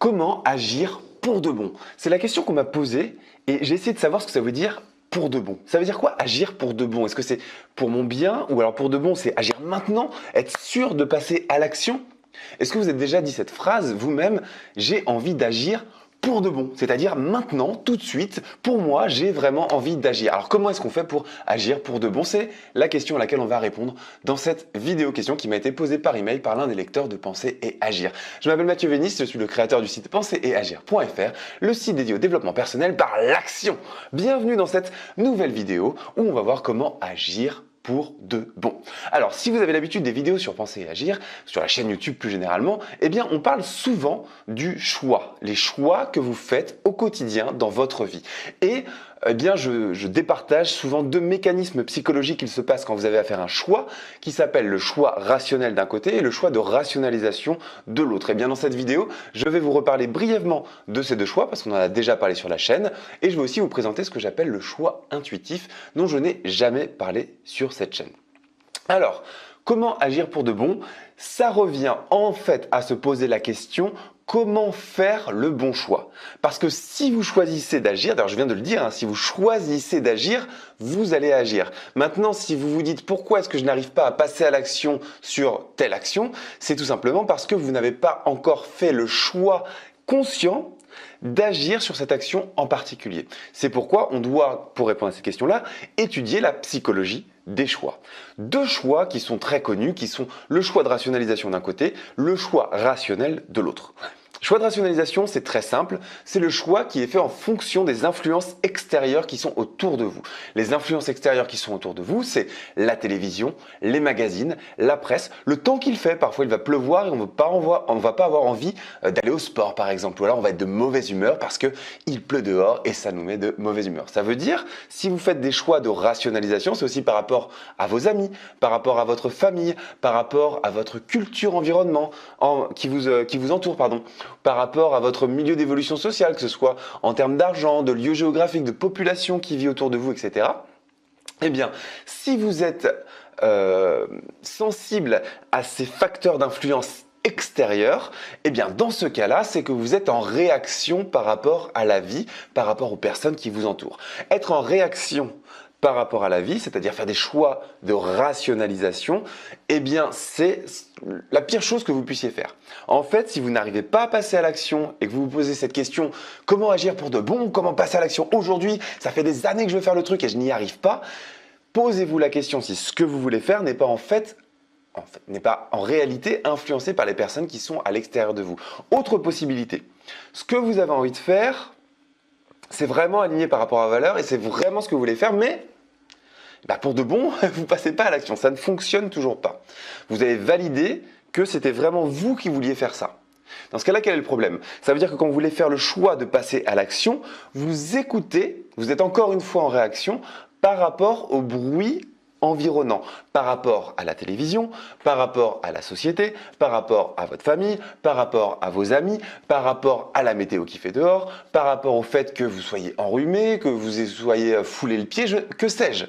Comment agir pour de bon? C'est la question qu'on m'a posée et j'ai essayé de savoir ce que ça veut dire pour de bon. Ça veut dire quoi agir pour de bon? Est-ce que c'est pour mon bien ou alors pour de bon, c'est agir maintenant, être sûr de passer à l'action? Est-ce que vous avez déjà dit cette phrase vous-même? J'ai envie d'agir pour de bon, c'est-à-dire maintenant, tout de suite, pour moi, j'ai vraiment envie d'agir. Alors comment est-ce qu'on fait pour agir pour de bon? C'est la question à laquelle on va répondre dans cette vidéo question qui m'a été posée par email par l'un des lecteurs de Penser et Agir. Je m'appelle Mathieu Vénis, je suis le créateur du site pensereetagir.fr, le site dédié au développement personnel par l'action. Bienvenue dans cette nouvelle vidéo où on va voir comment agir pour de bon. Alors, si vous avez l'habitude des vidéos sur Penser et Agir, sur la chaîne YouTube plus généralement, eh bien, on parle souvent du choix, les choix que vous faites au quotidien dans votre vie. Et eh bien, je départage souvent deux mécanismes psychologiques qu'il se passe quand vous avez à faire un choix, qui s'appelle le choix rationnel d'un côté et le choix de rationalisation de l'autre. Et bien, dans cette vidéo, je vais vous reparler brièvement de ces deux choix, parce qu'on en a déjà parlé sur la chaîne, et je vais aussi vous présenter ce que j'appelle le choix intuitif, dont je n'ai jamais parlé sur cette chaîne. Alors, comment agir pour de bon? Ça revient en fait à se poser la question comment faire le bon choix? Parce que si vous choisissez d'agir, d'ailleurs je viens de le dire, si vous choisissez d'agir, vous allez agir. Maintenant, si vous vous dites pourquoi est-ce que je n'arrive pas à passer à l'action sur telle action, c'est tout simplement parce que vous n'avez pas encore fait le choix conscient d'agir sur cette action en particulier. C'est pourquoi on doit, pour répondre à ces questions-là, étudier la psychologie des choix. Deux choix qui sont très connus, qui sont le choix de rationalisation d'un côté, le choix rationnel de l'autre. Choix de rationalisation, c'est très simple, c'est le choix qui est fait en fonction des influences extérieures qui sont autour de vous. Les influences extérieures qui sont autour de vous, c'est la télévision, les magazines, la presse, le temps qu'il fait. Parfois, il va pleuvoir et on ne va pas avoir envie d'aller au sport, par exemple. Ou alors, on va être de mauvaise humeur parce qu'il pleut dehors et ça nous met de mauvaise humeur. Ça veut dire, si vous faites des choix de rationalisation, c'est aussi par rapport à vos amis, par rapport à votre famille, par rapport à votre culture environnement qui vous entoure, par rapport à votre milieu d'évolution sociale, que ce soit en termes d'argent, de lieu géographique, de population qui vit autour de vous, etc. Eh bien, si vous êtes sensible à ces facteurs d'influence extérieure, eh bien dans ce cas-là, c'est que vous êtes en réaction par rapport à la vie, par rapport aux personnes qui vous entourent. Être en réaction par rapport à la vie, c'est-à-dire faire des choix de rationalisation, eh bien c'est la pire chose que vous puissiez faire. En fait, si vous n'arrivez pas à passer à l'action et que vous vous posez cette question, comment agir pour de bon, comment passer à l'action aujourd'hui, ça fait des années que je veux faire le truc et je n'y arrive pas, posez-vous la question si ce que vous voulez faire n'est pas n'est pas en réalité influencé par les personnes qui sont à l'extérieur de vous. Autre possibilité, ce que vous avez envie de faire, c'est vraiment aligné par rapport à valeur et c'est vraiment ce que vous voulez faire, mais pour de bon, vous ne passez pas à l'action. Ça ne fonctionne toujours pas. Vous avez validé que c'était vraiment vous qui vouliez faire ça. Dans ce cas-là, quel est le problème? Ça veut dire que quand vous voulez faire le choix de passer à l'action, vous écoutez, vous êtes encore une fois en réaction par rapport au bruit environnant, par rapport à la télévision, par rapport à la société, par rapport à votre famille, par rapport à vos amis, par rapport à la météo qui fait dehors, par rapport au fait que vous soyez enrhumé, que vous soyez foulé le pied, que sais-je.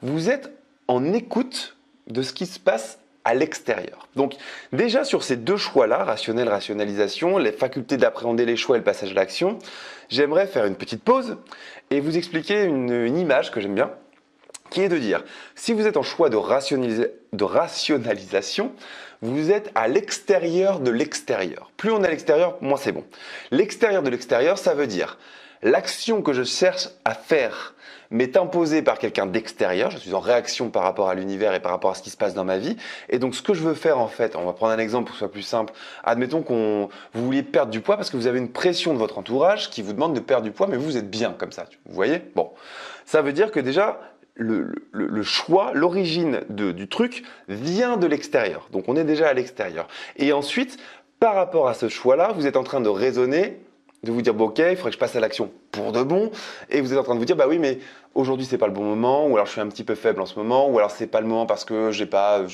Vous êtes en écoute de ce qui se passe à l'extérieur. Donc déjà sur ces deux choix-là, rationnel, rationalisation, les facultés d'appréhender les choix et le passage à l'action, j'aimerais faire une petite pause et vous expliquer une image que j'aime bien, qui est de dire, si vous êtes en choix de rationalisation, vous êtes à l'extérieur de l'extérieur. Plus on est à l'extérieur, moins c'est bon. L'extérieur de l'extérieur, ça veut dire l'action que je cherche à faire m'est imposée par quelqu'un d'extérieur, je suis en réaction par rapport à l'univers et par rapport à ce qui se passe dans ma vie, et donc ce que je veux faire en fait, on va prendre un exemple pour que ce soit plus simple, admettons vous vouliez perdre du poids parce que vous avez une pression de votre entourage qui vous demande de perdre du poids, mais vous êtes bien comme ça, vous voyez? Bon, ça veut dire que déjà, le choix, l'origine du truc vient de l'extérieur. Donc on est déjà à l'extérieur. Et ensuite, par rapport à ce choix-là, vous êtes en train de raisonner, de vous dire bon, ok, il faudrait que je passe à l'action pour de bon. Et vous êtes en train de vous dire bah oui, mais aujourd'hui c'est pas le bon moment, ou alors je suis un petit peu faible en ce moment, ou alors c'est pas le moment parce que j'ai pas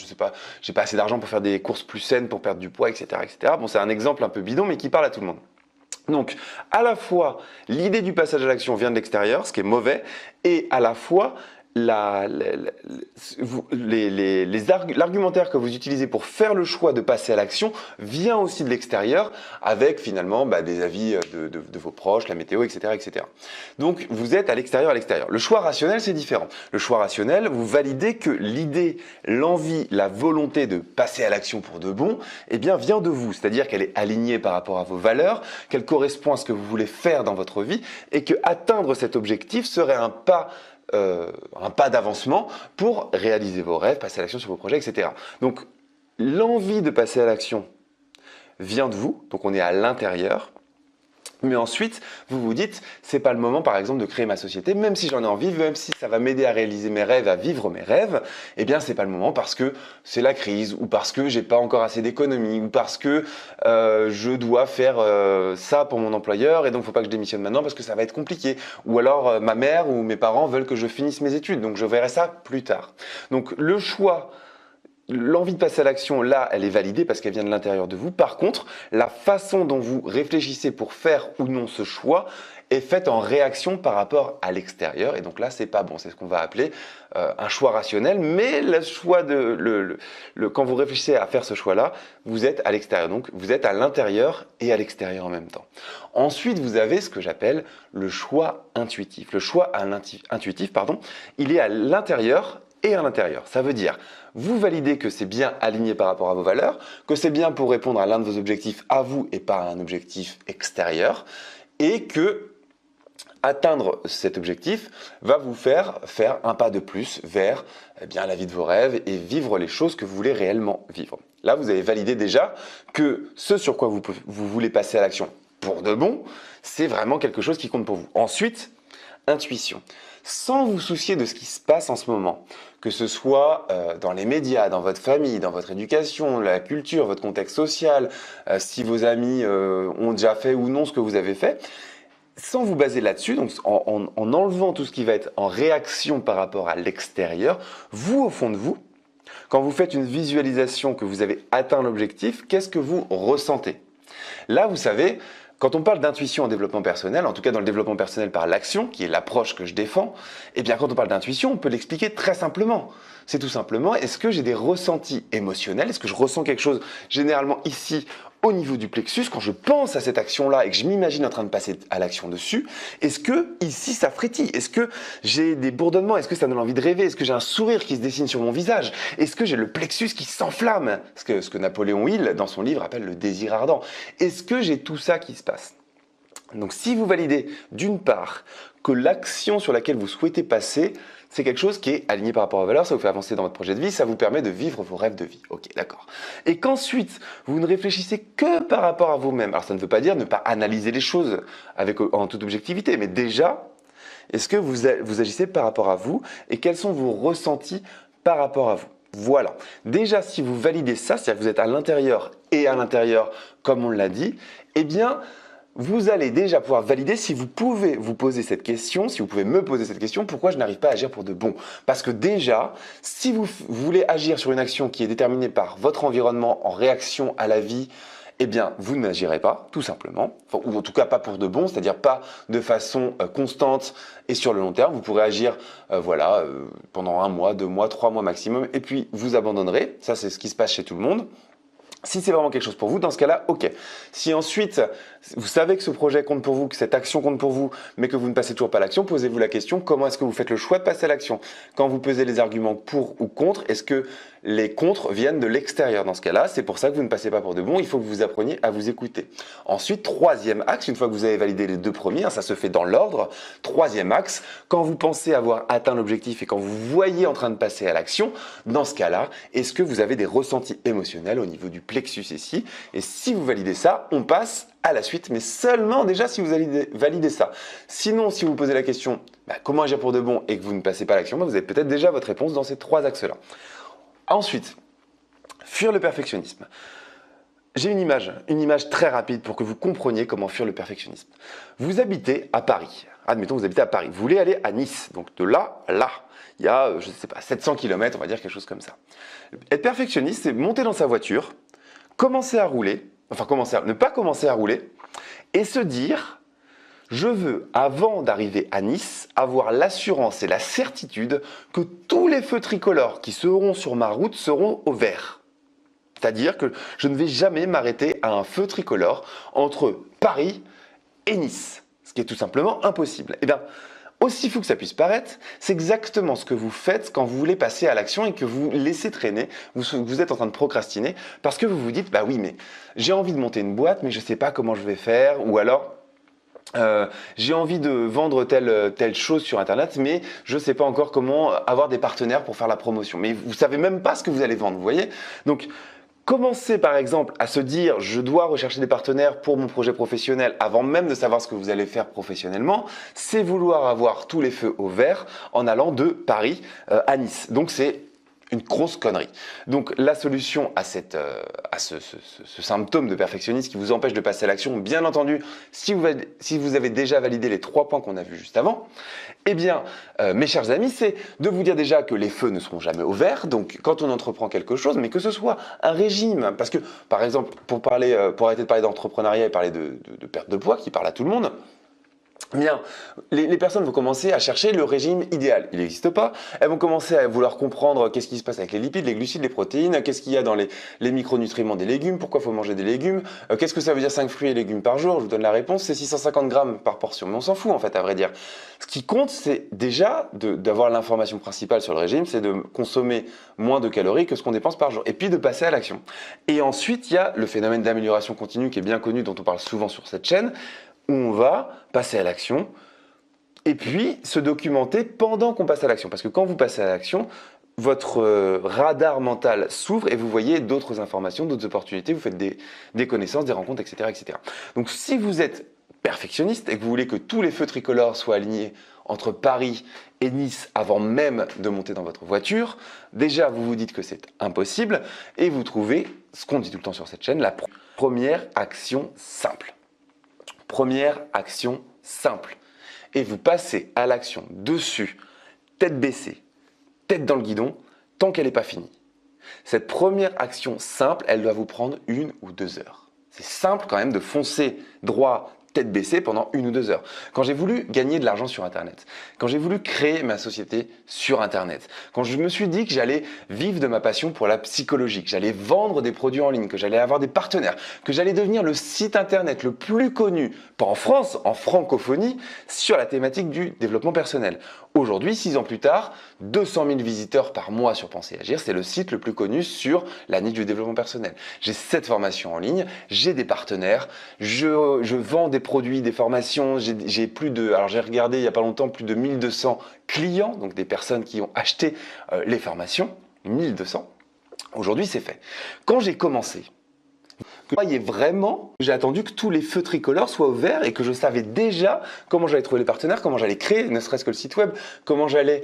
assez d'argent pour faire des courses plus saines, pour perdre du poids, etc., etc. Bon, c'est un exemple un peu bidon, mais qui parle à tout le monde. Donc, à la fois, l'idée du passage à l'action vient de l'extérieur, ce qui est mauvais, et à la fois, l'argumentaire que vous utilisez pour faire le choix de passer à l'action vient aussi de l'extérieur avec finalement des avis de vos proches, la météo, etc., etc. Donc vous êtes à l'extérieur, à l'extérieur. Le choix rationnel, c'est différent. Le choix rationnel, vous validez que l'idée, l'envie, la volonté de passer à l'action pour de bon, eh bien vient de vous. C'est-à-dire qu'elle est alignée par rapport à vos valeurs, qu'elle correspond à ce que vous voulez faire dans votre vie et que atteindre cet objectif serait un pas d'avancement pour réaliser vos rêves, passer à l'action sur vos projets, etc. Donc, l'envie de passer à l'action vient de vous, donc on est à l'intérieur. Mais ensuite, vous vous dites, c'est pas le moment, par exemple, de créer ma société, même si j'en ai envie, même si ça va m'aider à réaliser mes rêves, à vivre mes rêves, eh bien, c'est pas le moment parce que c'est la crise, ou parce que j'ai pas encore assez d'économies, ou parce que je dois faire ça pour mon employeur, et donc faut pas que je démissionne maintenant parce que ça va être compliqué. Ou alors, ma mère ou mes parents veulent que je finisse mes études, donc je verrai ça plus tard. Donc, le choix. L'envie de passer à l'action, là, elle est validée parce qu'elle vient de l'intérieur de vous. Par contre, la façon dont vous réfléchissez pour faire ou non ce choix est faite en réaction par rapport à l'extérieur. Et donc là, c'est pas bon. C'est ce qu'on va appeler un choix rationnel. Mais le choix quand vous réfléchissez à faire ce choix-là, vous êtes à l'extérieur. Donc, vous êtes à l'intérieur et à l'extérieur en même temps. Ensuite, vous avez ce que j'appelle le choix intuitif. Le choix intuitif, il est à l'intérieur et à l'intérieur. Ça veut dire, vous validez que c'est bien aligné par rapport à vos valeurs, que c'est bien pour répondre à l'un de vos objectifs à vous et pas à un objectif extérieur, et que atteindre cet objectif va vous faire un pas de plus vers la vie de vos rêves et vivre les choses que vous voulez réellement vivre. Là, vous avez validé déjà que ce sur quoi vous voulez passer à l'action pour de bon, c'est vraiment quelque chose qui compte pour vous. Ensuite, intuition. Sans vous soucier de ce qui se passe en ce moment, que ce soit dans les médias, dans votre famille, dans votre éducation, la culture, votre contexte social, si vos amis ont déjà fait ou non ce que vous avez fait, sans vous baser là-dessus, donc en enlevant tout ce qui va être en réaction par rapport à l'extérieur, vous, au fond de vous, quand vous faites une visualisation que vous avez atteint l'objectif, qu'est-ce que vous ressentez? Là, vous savez, quand on parle d'intuition en développement personnel, en tout cas dans le développement personnel par l'action, qui est l'approche que je défends, eh bien quand on parle d'intuition, on peut l'expliquer très simplement. C'est tout simplement, est-ce que j'ai des ressentis émotionnels? Est-ce que je ressens quelque chose généralement ici au niveau du plexus quand je pense à cette action-là et que je m'imagine en train de passer à l'action dessus? Est-ce que ici ça frétille? Est-ce que j'ai des bourdonnements? Est-ce que ça donne envie de rêver? Est-ce que j'ai un sourire qui se dessine sur mon visage? Est-ce que j'ai le plexus qui s'enflamme? Ce que Napoléon Hill, dans son livre, appelle le désir ardent. Est-ce que j'ai tout ça qui se passe? Donc si vous validez d'une part que l'action sur laquelle vous souhaitez passer, c'est quelque chose qui est aligné par rapport aux valeurs, ça vous fait avancer dans votre projet de vie, ça vous permet de vivre vos rêves de vie. Ok, d'accord. Et qu'ensuite, vous ne réfléchissez que par rapport à vous-même. Alors ça ne veut pas dire ne pas analyser les choses en toute objectivité, mais déjà, est-ce que vous agissez par rapport à vous et quels sont vos ressentis par rapport à vous? Voilà. Déjà, si vous validez ça, c'est-à-dire que vous êtes à l'intérieur et à l'intérieur, comme on l'a dit, eh bien, vous allez déjà pouvoir valider si vous pouvez vous poser cette question, si vous pouvez me poser cette question, pourquoi je n'arrive pas à agir pour de bon? Parce que déjà, si vous voulez agir sur une action qui est déterminée par votre environnement en réaction à la vie, eh bien, vous n'agirez pas, tout simplement, enfin, ou en tout cas pas pour de bon, c'est-à-dire pas de façon constante et sur le long terme. Vous pourrez agir pendant 1 mois, 2 mois, 3 mois maximum, et puis vous abandonnerez. Ça, c'est ce qui se passe chez tout le monde. Si c'est vraiment quelque chose pour vous, dans ce cas-là, ok. Si ensuite, vous savez que ce projet compte pour vous, que cette action compte pour vous, mais que vous ne passez toujours pas à l'action, posez-vous la question, comment est-ce que vous faites le choix de passer à l'action? Quand vous pesez les arguments pour ou contre, est-ce que les contre viennent de l'extérieur? Dans ce cas-là, c'est pour ça que vous ne passez pas pour de bon, il faut que vous appreniez à vous écouter. Ensuite, troisième axe, une fois que vous avez validé les 2 premiers, ça se fait dans l'ordre. Troisième axe, quand vous pensez avoir atteint l'objectif et quand vous voyez en train de passer à l'action, dans ce cas-là, est-ce que vous avez des ressentis émotionnels au niveau du plexus ici? Et si vous validez ça, on passe à la suite, mais seulement déjà si vous validez ça. Sinon, si vous posez la question comment agir pour de bon et que vous ne passez pas à l'action, vous avez peut-être déjà votre réponse dans ces 3 axes-là. Ensuite, fuir le perfectionnisme. J'ai une image très rapide pour que vous compreniez comment fuir le perfectionnisme. Vous habitez à Paris. Admettons, vous habitez à Paris. Vous voulez aller à Nice. Donc de là à là, il y a, je ne sais pas, 700 km, on va dire quelque chose comme ça. Être perfectionniste, c'est monter dans sa voiture, ne pas commencer à rouler et se dire, Je veux, avant d'arriver à Nice, avoir l'assurance et la certitude que tous les feux tricolores qui seront sur ma route seront au vert. C'est-à-dire que je ne vais jamais m'arrêter à un feu tricolore entre Paris et Nice, ce qui est tout simplement impossible. Eh bien, aussi fou que ça puisse paraître, c'est exactement ce que vous faites quand vous voulez passer à l'action et que vous laissez traîner, vous êtes en train de procrastiner, parce que vous vous dites, bah oui, mais j'ai envie de monter une boîte, mais je ne sais pas comment je vais faire, ou alors j'ai envie de vendre telle chose sur Internet, mais je ne sais pas encore comment avoir des partenaires pour faire la promotion. Mais vous ne savez même pas ce que vous allez vendre, vous voyez? Donc, commencez par exemple à se dire je dois rechercher des partenaires pour mon projet professionnel avant même de savoir ce que vous allez faire professionnellement, c'est vouloir avoir tous les feux au vert en allant de Paris à Nice. Donc c'est une grosse connerie. Donc la solution à ce symptôme de perfectionnisme qui vous empêche de passer à l'action, bien entendu, si vous avez déjà validé les 3 points qu'on a vus juste avant, eh bien, mes chers amis, c'est de vous dire déjà que les feux ne seront jamais au vert, donc quand on entreprend quelque chose, mais que ce soit un régime, parce que par exemple, pour arrêter de parler d'entrepreneuriat et parler de perte de poids qui parle à tout le monde, eh bien, les personnes vont commencer à chercher le régime idéal. Il n'existe pas. Elles vont commencer à vouloir comprendre qu'est-ce qui se passe avec les lipides, les glucides, les protéines, qu'est-ce qu'il y a dans les micronutriments des légumes, pourquoi il faut manger des légumes, qu'est-ce que ça veut dire 5 fruits et légumes par jour. Je vous donne la réponse, c'est 650 grammes par portion. Mais on s'en fout en fait, à vrai dire. Ce qui compte, c'est déjà d'avoir l'information principale sur le régime, c'est de consommer moins de calories que ce qu'on dépense par jour. Et puis de passer à l'action. Et ensuite, il y a le phénomène d'amélioration continue qui est bien connu, dont on parle souvent sur cette chaîne, où on va passer à l'action et puis se documenter pendant qu'on passe à l'action. Parce que quand vous passez à l'action, votre radar mental s'ouvre et vous voyez d'autres informations, d'autres opportunités, vous faites des connaissances, des rencontres, etc., etc. Donc si vous êtes perfectionniste et que vous voulez que tous les feux tricolores soient alignés entre Paris et Nice avant même de monter dans votre voiture, déjà vous vous dites que c'est impossible et vous trouvez ce qu'on dit tout le temps sur cette chaîne, la première action simple. Première action simple. Et vous passez à l'action dessus, tête baissée, tête dans le guidon, tant qu'elle n'est pas finie. Cette première action simple, elle doit vous prendre 1 ou 2 heures. C'est simple quand même de foncer droit, tête baissée pendant 1 ou 2 heures. Quand j'ai voulu gagner de l'argent sur Internet, quand j'ai voulu créer ma société sur Internet, quand je me suis dit que j'allais vivre de ma passion pour la psychologie, que j'allais vendre des produits en ligne, que j'allais avoir des partenaires, que j'allais devenir le site Internet le plus connu, pas en France, en francophonie, sur la thématique du développement personnel. Aujourd'hui, 6 ans plus tard, 200 000 visiteurs par mois sur Penser et Agir, c'est le site le plus connu sur la niche du développement personnel. J'ai 7 formations en ligne, j'ai des partenaires, je vends des produits, des formations, j'ai regardé il n'y a pas longtemps, plus de 1200 clients, donc des personnes qui ont acheté les formations, 1200. Aujourd'hui, c'est fait. Quand j'ai commencé, vous voyez vraiment, j'ai attendu que tous les feux tricolores soient ouverts et que je savais déjà comment j'allais trouver les partenaires, comment j'allais créer, ne serait-ce que le site web, comment j'allais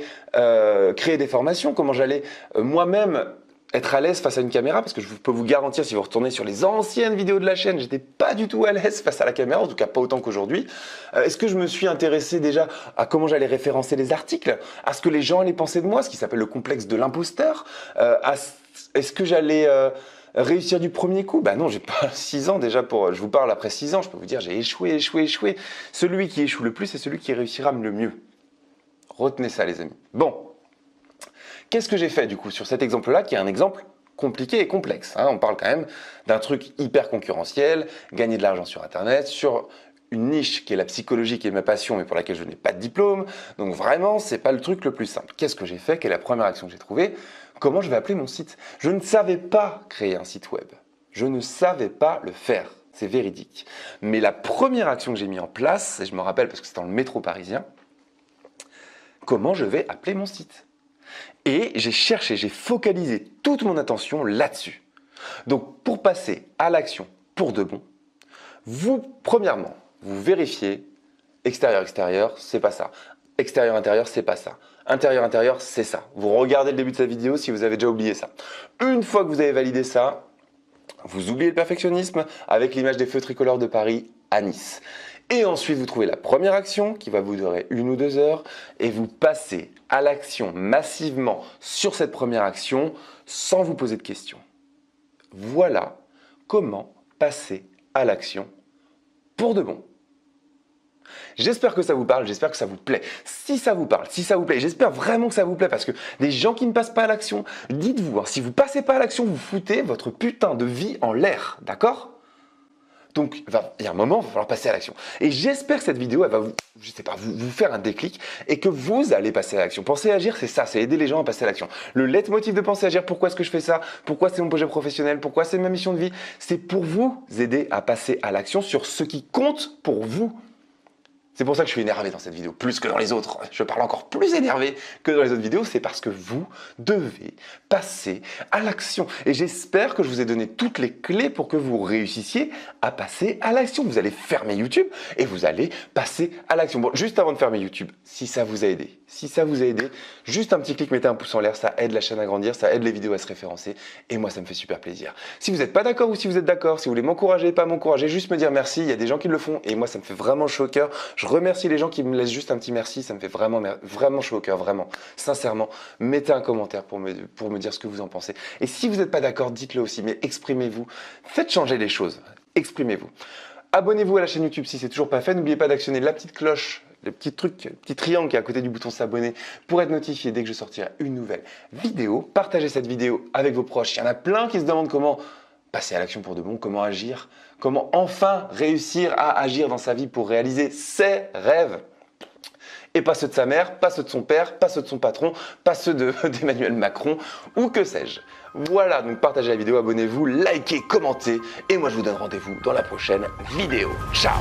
créer des formations, comment j'allais moi-même être à l'aise face à une caméra, parce que je peux vous garantir, si vous retournez sur les anciennes vidéos de la chaîne, j'étais pas du tout à l'aise face à la caméra, en tout cas pas autant qu'aujourd'hui. Est-ce que je me suis intéressé déjà à comment j'allais référencer les articles, à ce que les gens allaient penser de moi, ce qui s'appelle le complexe de l'imposteur, est-ce que j'allais réussir du premier coup? Bah non, j'ai pas 6 ans déjà je vous parle après 6 ans, je peux vous dire j'ai échoué. Celui qui échoue le plus, c'est celui qui réussira le mieux. Retenez ça les amis. Bon. Qu'est-ce que j'ai fait du coup sur cet exemple-là, qui est un exemple compliqué et complexe, hein. On parle quand même d'un truc hyper concurrentiel, gagner de l'argent sur Internet, sur une niche qui est la psychologie, qui est ma passion, mais pour laquelle je n'ai pas de diplôme. Donc vraiment, c'est pas le truc le plus simple. Qu'est-ce que j'ai fait? Quelle est la première action que j'ai trouvée? Comment je vais appeler mon site? Je ne savais pas créer un site web. Je ne savais pas le faire. C'est véridique. Mais la première action que j'ai mise en place, et je me rappelle parce que c'est dans le métro parisien, comment je vais appeler mon site? Et j'ai cherché, j'ai focalisé toute mon attention là-dessus. Donc, pour passer à l'action pour de bon, premièrement, vous vérifiez extérieur-extérieur, c'est pas ça. Extérieur-intérieur, c'est pas ça. Intérieur-intérieur, c'est ça. Vous regardez le début de cette vidéo si vous avez déjà oublié ça. Une fois que vous avez validé ça, vous oubliez le perfectionnisme avec l'image des feux tricolores de Paris à Nice. Et ensuite, vous trouvez la première action qui va vous durer 1 ou 2 heures et vous passez à l'action massivement sur cette première action sans vous poser de questions. Voilà comment passer à l'action pour de bon. J'espère que ça vous parle, j'espère que ça vous plaît. Si ça vous parle, si ça vous plaît, j'espère vraiment que ça vous plaît parce que des gens qui ne passent pas à l'action, dites-vous, hein, si vous passez pas à l'action, vous foutez votre putain de vie en l'air, d'accord ? Donc, il y a un moment, il va falloir passer à l'action. Et j'espère que cette vidéo, elle va vous, je sais pas, vous faire un déclic et que vous allez passer à l'action. Penser à agir, c'est ça, c'est aider les gens à passer à l'action. Le leitmotiv de penser à agir, pourquoi est-ce que je fais ça? Pourquoi c'est mon projet professionnel? Pourquoi c'est ma mission de vie? C'est pour vous aider à passer à l'action sur ce qui compte pour vous. C'est pour ça que je suis énervé dans cette vidéo, plus que dans les autres. Je parle encore plus énervé que dans les autres vidéos, c'est parce que vous devez passer à l'action. Et j'espère que je vous ai donné toutes les clés pour que vous réussissiez à passer à l'action. Vous allez fermer YouTube et vous allez passer à l'action. Bon, juste avant de fermer YouTube, si ça vous a aidé, juste un petit clic, mettez un pouce en l'air, ça aide la chaîne à grandir, ça aide les vidéos à se référencer et moi ça me fait super plaisir. Si vous n'êtes pas d'accord ou si vous êtes d'accord, si vous voulez m'encourager, pas m'encourager, juste me dire merci, il y a des gens qui le font et moi ça me fait vraiment chaud au cœur. Je remercie les gens qui me laissent juste un petit merci, ça me fait vraiment chaud au cœur, vraiment, sincèrement. Mettez un commentaire pour me dire ce que vous en pensez. Et si vous n'êtes pas d'accord, dites-le aussi, mais exprimez-vous, faites changer les choses, exprimez-vous. Abonnez-vous à la chaîne YouTube si c'est toujours pas fait, n'oubliez pas d'actionner la petite cloche, le petit truc, le petit triangle qui est à côté du bouton s'abonner pour être notifié dès que je sortirai une nouvelle vidéo. Partagez cette vidéo avec vos proches, il y en a plein qui se demandent comment passer à l'action pour de bon, comment agir, comment enfin réussir à agir dans sa vie pour réaliser ses rêves. Et pas ceux de sa mère, pas ceux de son père, pas ceux de son patron, pas ceux d'Emmanuel Macron ou que sais-je. Voilà, donc partagez la vidéo, abonnez-vous, likez, commentez et moi je vous donne rendez-vous dans la prochaine vidéo. Ciao!